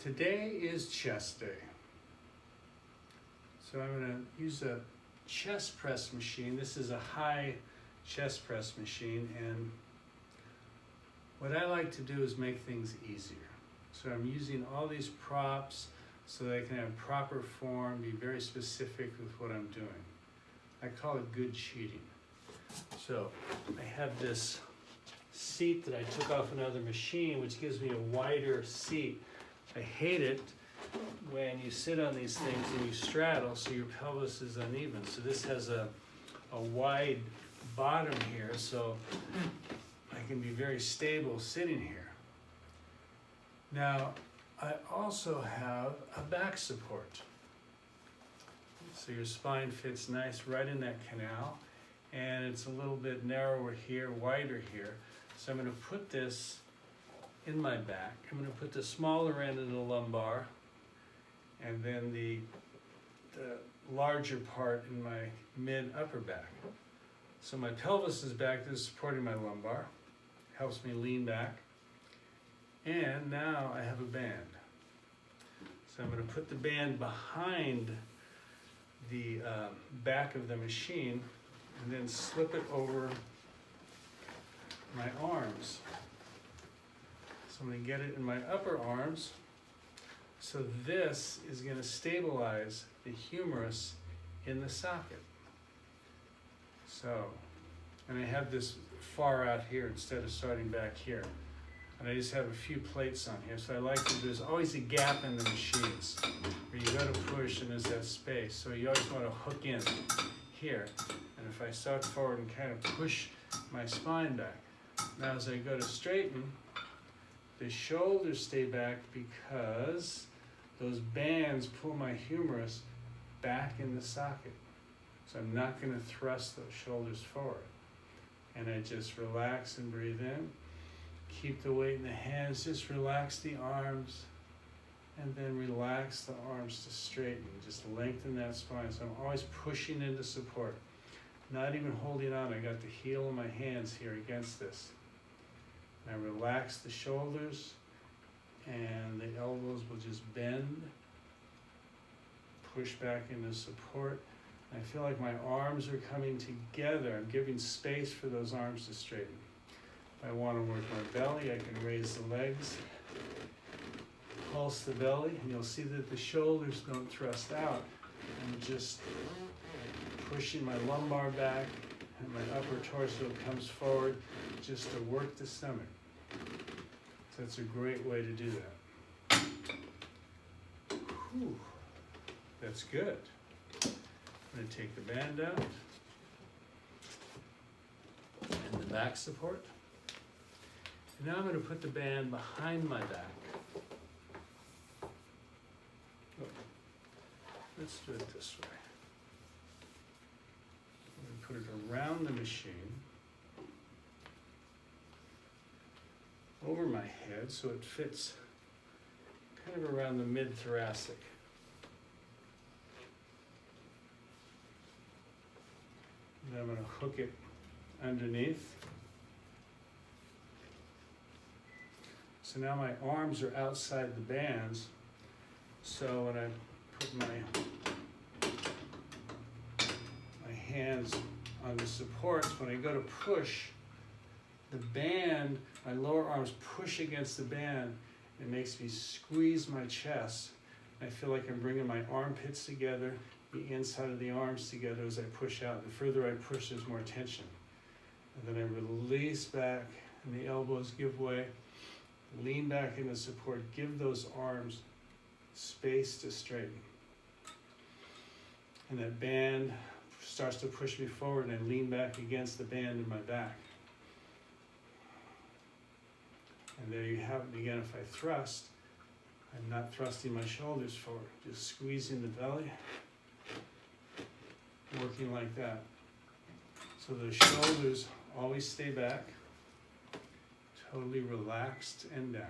Today is chest day. So I'm going to use a chest press machine. This is a high chest press machine, and what I like to do is make things easier. So I'm using all these props so that I can have proper form, be very specific with what I'm doing. I call it good cheating. So I have this seat that I took off another machine, which gives me a wider seat. I hate it when you sit on these things and you straddle so your pelvis is uneven. So this has a wide bottom here, so I can be very stable sitting here. Now, I also have a back support. So your spine fits nice right in that canal, and it's a little bit narrower here, wider here. So I'm going to put this in my back. I'm going to put the smaller end in the lumbar, and then the larger part in my mid-upper back. So my pelvis is back, this is supporting my lumbar, helps me lean back. And now I have a band. So I'm going to put the band behind the back of the machine and then slip it over my arms. So I'm going to get it in my upper arms. So this is going to stabilize the humerus in the socket. So, and I have this far out here instead of starting back here. And I just have a few plates on here. So I like to, there's always a gap in the machines where you go to push and there's that space. So you always want to hook in here. And if I start forward and kind of push my spine back. Now as I go to straighten, the shoulders stay back because those bands pull my humerus back in the socket. So I'm not going to thrust those shoulders forward. And I just relax and breathe in. Keep the weight in the hands, just relax the arms, and then relax the arms to straighten. Just lengthen that spine. So I'm always pushing into support. Not even holding on. I got the heel of my hands here against this. And I relax the shoulders, and the elbows will just bend. Push back into support. I feel like my arms are coming together. I'm giving space for those arms to straighten. If I want to work my belly, I can raise the legs, pulse the belly, and you'll see that the shoulders don't thrust out. I'm just pushing my lumbar back, and my upper torso comes forward just to work the stomach. So that's a great way to do that. Whew. That's good. I'm going to take the band out and the back support. And now I'm going to put the band behind my back. Oh, let's do it this way. I'm going to put it around the machine, over my head so it fits kind of around the mid-thoracic. And I'm going to hook it underneath. So now my arms are outside the bands. So when I put my hands on the supports, when I go to push, the band, my lower arms push against the band. It makes me squeeze my chest. I feel like I'm bringing my armpits together, the inside of the arms together as I push out. The further I push, there's more tension. And then I release back, and the elbows give way. Lean back into support. Give those arms space to straighten. And that band starts to push me forward, and I lean back against the band in my back. And there you have it again. If I thrust, I'm not thrusting my shoulders forward, just squeezing the belly, working like that. So the shoulders always stay back, totally relaxed and down.